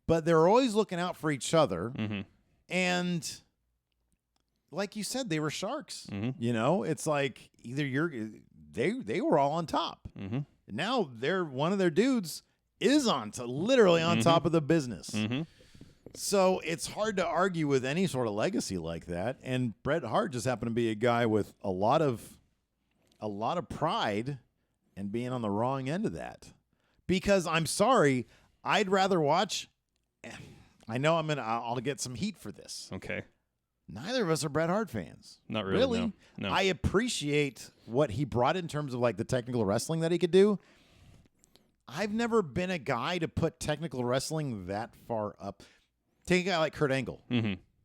but they're always looking out for each other. And like you said, they were sharks. You know, it's like either they were all on top. Now one of their dudes is literally on top of the business. So it's hard to argue with any sort of legacy like that. And Bret Hart just happened to be a guy with a lot of pride and being on the wrong end of that. Because I'm sorry, I'd rather watch. I know I'll get some heat for this. Okay. Neither of us are Bret Hart fans. Not really. No. I appreciate what he brought in terms of like the technical wrestling that he could do. I've never been a guy to put technical wrestling that far up. Take a guy like Kurt Angle.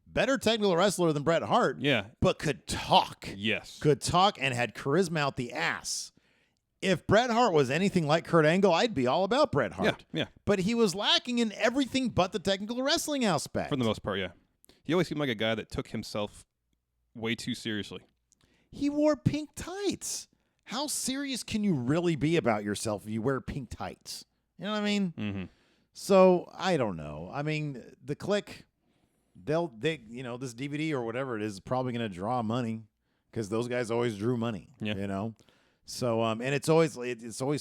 Better technical wrestler than Bret Hart. Yeah. But could talk. Yes. Could talk and had charisma out the ass. If Bret Hart was anything like Kurt Angle, I'd be all about Bret Hart. Yeah. But he was lacking in everything but the technical wrestling aspect. For the most part, yeah. He always seemed like a guy that took himself way too seriously. He wore pink tights. How serious can you really be about yourself if you wear pink tights? You know what I mean? So I don't know. I mean, the Kliq, they this DVD or whatever it is probably going to draw money because those guys always drew money. Yeah. You know. So and it's always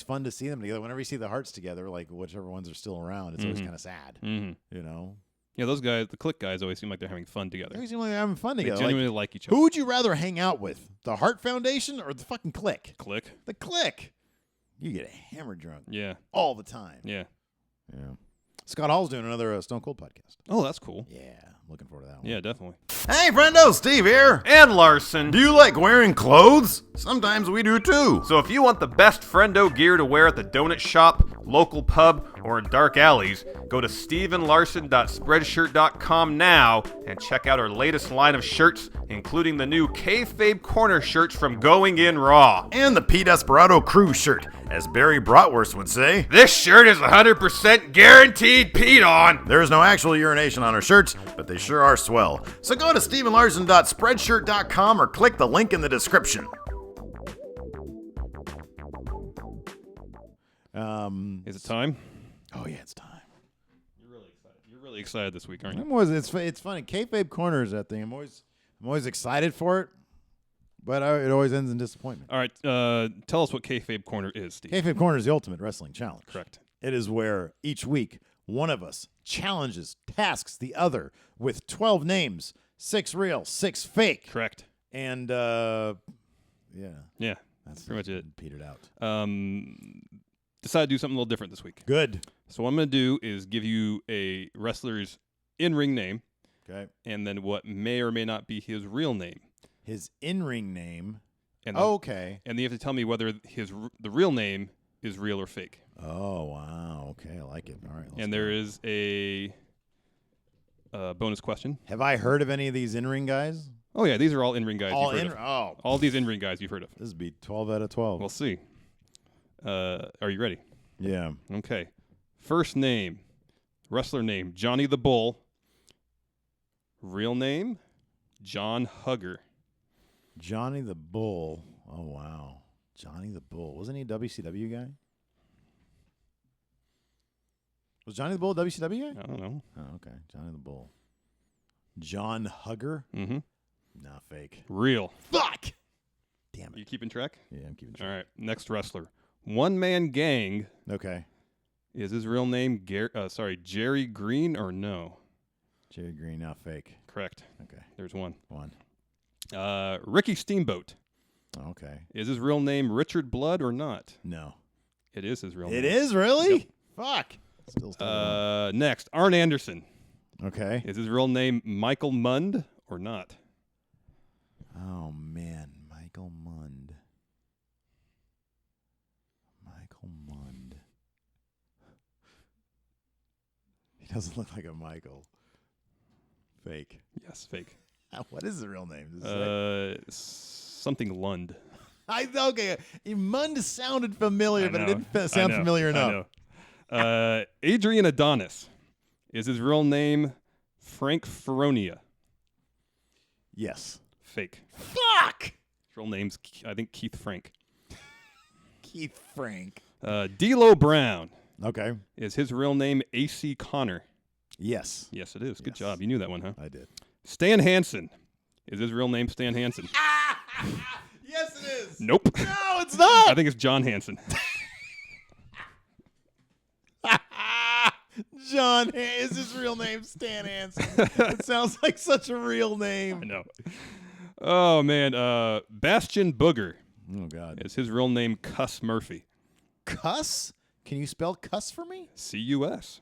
fun to see them together. Whenever you see the Hearts together, like whichever ones are still around, it's always kind of sad. You know. Yeah, those guys, the Kliq guys, always seem like they're having fun together. They seem like they're having fun together. They genuinely like each other. Who would you rather hang out with? The Hart Foundation or the fucking Kliq? Kliq. The Kliq. You get hammered drunk. Yeah. All the time. Yeah. Scott Hall's doing another Stone Cold podcast. Oh, that's cool. Yeah, looking forward to that one. Yeah, definitely. Hey, friendo, Steve here. And Larson. Do you like wearing clothes? Sometimes we do too. So if you want the best friendo gear to wear at the donut shop, local pub, or in dark alleys, go to stevenlarson.spreadshirt.com now and check out our latest line of shirts, including the new KAYFABE Korner shirts from Going In Raw. And the P. Desperado Crew shirt, as Barry Bratwurst would say. This shirt is 100% guaranteed peed on. There is no actual urination on our shirts, but they sure are swell. So go to stevenlarson.spreadshirt.com or click the link in the description. Is it time? Oh yeah, it's time. You're really excited this week, aren't you? It's funny. KAYFABE Korner is that thing. I'm always excited for it, but it always ends in disappointment. All right, tell us what KAYFABE Korner is, Steve. KAYFABE Korner is the ultimate wrestling challenge. Correct. It is where each week one of us tasks the other with 12 names, 6 real, 6 fake. Correct. And Yeah, that's pretty much it. Petered out. Decided to do something a little different this week. Good. So what I'm going to do is give you a wrestler's in-ring name. Okay. And then what may or may not be his real name. His in-ring name. And then, okay. And then you have to tell me whether the real name is real or fake. Oh, wow. Okay, I like it. All right. And there is a bonus question. Have I heard of any of these in-ring guys? Oh, yeah, these are all in-ring guys All you've in. heard of. Oh, All these in-ring guys you've heard of. this would be 12 out of 12. We'll see. Are you ready? Yeah. Okay. First name, wrestler name, Johnny the Bull. Real name, John Hugger. Johnny the Bull. Oh, wow. Johnny the Bull. Wasn't he a WCW guy? Was Johnny the Bull a WCW guy? I don't know. Oh, okay. Johnny the Bull. John Hugger? Mm-hmm. Nah, fake. Real. Fuck! Damn You it. keeping track? Yeah, I'm keeping All track. right. Next wrestler. One-man gang. Okay. Is his real name Jerry Green or no? Jerry Green, now fake. Correct. Okay. There's one. One. Ricky Steamboat. Okay. Is his real name Richard Blood or not? No. It is his real It name. is, really? Yep. Fuck. Still Next, Arn Anderson. okay. Is his real name Michael Mund or not? Oh, man. Michael Mund. Michael Mund. He doesn't look like a Michael. Fake. Yes, fake. What is his real name? Does it say? Something Lund. Okay. Mund sounded familiar, but it know. didn't sound familiar I enough. know. Adrian Adonis. Is his real name Frank Feronia? Yes. Fake. Fuck! His real name's, I think, Keith Frank. Keith Frank. D'Lo Brown. Okay. Is his real name AC Connor? Yes. Yes, it is. Good Yes. job. You knew that one, huh? I did. Stan Hansen. Is his real name Stan Hansen? Yes, it is. Nope. No, it's not. I think it's John Hansen. John is his real name Stan Hansen. It sounds like such a real name. I know. Oh, man. Bastion Booger. Oh, God. Is his real name Cuss Murphy? Cuss? Can you spell cuss for me? C-U-S.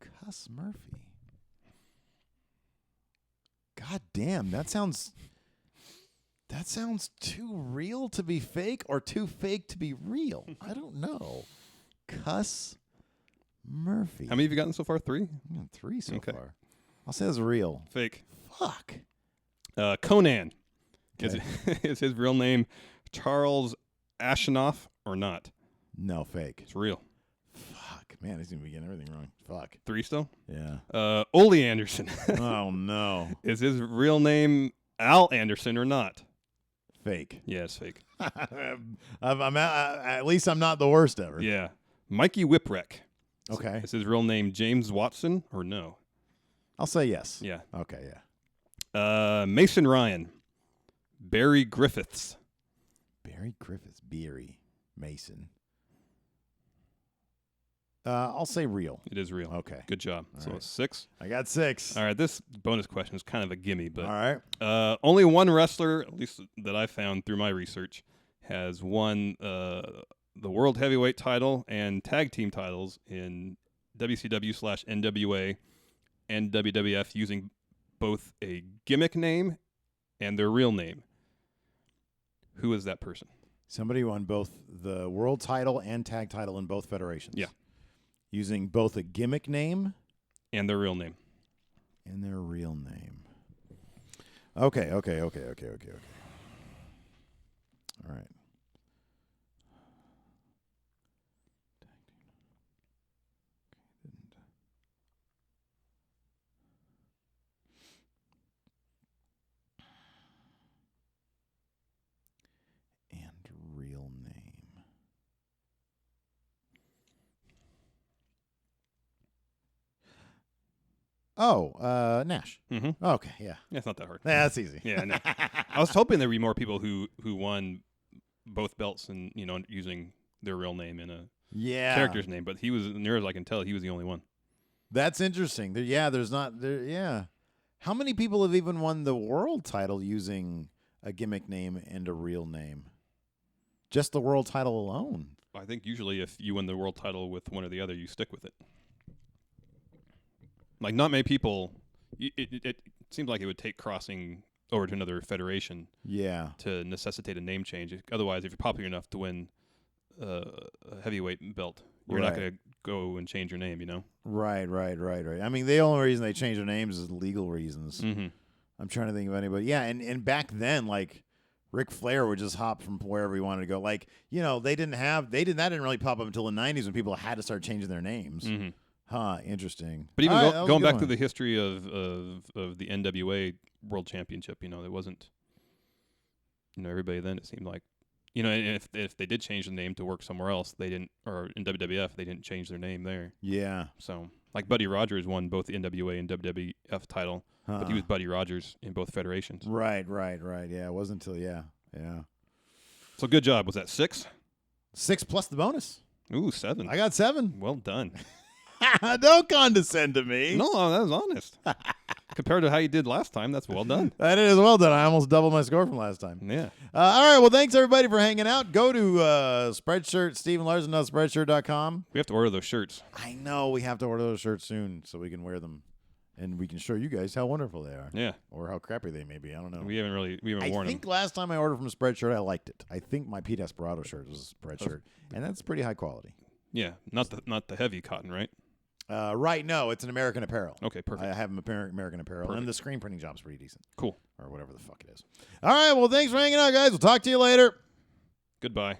Cuss Murphy. God damn, that sounds too real to be fake or too fake to be real. I don't know. Cuss Murphy. How many have you gotten so far? 3? 3 so Okay. far. I'll say that's real. Fake. Fuck. Conan. Okay. Is his real name Charles Ashenoff or not? No, fake. It's real. Fuck. Man, he's going to be getting everything wrong. Fuck. 3 still? Yeah. Ole Anderson. Oh, no. Is his real name Al Anderson or not? Fake. Yeah, it's fake. At least I'm not the worst ever. Yeah. Mikey Whipwreck. Okay. Is his real name James Watson or no? I'll say yes. Yeah. Okay, yeah. Mason Ryan. Barry Griffiths. Barry Griffiths. Beery. Mason. I'll say real. It is real. Okay. Good job. All So right. it's 6. I got 6. All right. This bonus question is kind of a gimme, but All right. only one wrestler, at least that I found through my research, has won the World Heavyweight title and tag team titles in WCW/NWA and WWF using both a gimmick name and their real name. Who is that person? Somebody won both the world title and tag title in both federations. Yeah. Using both a gimmick name And their real name. and their real name. Okay. All right. And real name. Oh, Nash. Mm-hmm. Okay, yeah. It's not that hard. That's easy. Yeah, I know. I was hoping there'd be more people who won both belts and using their real name in a Yeah. character's name, but he was, near as I can tell, he was the only one. That's interesting. There's not there. Yeah. How many people have even won the world title using a gimmick name and a real name? Just the world title alone. I think usually if you win the world title with one or the other, you stick with it. Like, not many people, it seems like it would take crossing over to another federation Yeah. to necessitate a name change. Otherwise, if you're popular enough to win heavyweight belt. You're not going to go and change your name, you know? Right. I mean, the only reason they changed their names is legal reasons. Mm-hmm. I'm trying to think of anybody. Yeah, and back then, like, Ric Flair would just hop from wherever he wanted to go. Like, you know, that didn't really pop up until the 90s when people had to start changing their names. Mm-hmm. Huh, interesting. But even going back through the history of the NWA World Championship, you know, there wasn't, you know, everybody then, it seemed like, you know, if they did change the name to work somewhere else, they didn't, or in WWF, they didn't change their name there. Yeah. So, like Buddy Rogers won both the NWA and WWF title, but he was Buddy Rogers in both federations. Right. Yeah, it wasn't until, yeah. So good job. Was that 6? 6 plus the bonus. Ooh, 7. I got 7. Well done. Don't condescend to me. No, that was honest. Compared to how you did last time, that's well done. That is well done. I almost doubled my score from last time. Yeah. All right. Well, thanks, everybody, for hanging out. Go to Spreadshirt, StephenLarson.spreadshirt.com. We have to order those shirts. I know we have to order those shirts soon so we can wear them. And we can show you guys how wonderful they are. Yeah. Or how crappy they may be. I don't know. We haven't worn them. I think last time I ordered from Spreadshirt, I liked it. I think my Pete Desperado shirt was a Spreadshirt. And that's pretty high quality. Yeah. Not the heavy cotton, right? Right, no, it's an American Apparel. Okay, perfect. I have American Apparel, and the screen printing job's pretty decent. Cool. Or whatever the fuck it is. All right, well, thanks for hanging out, guys. We'll talk to you later. Goodbye.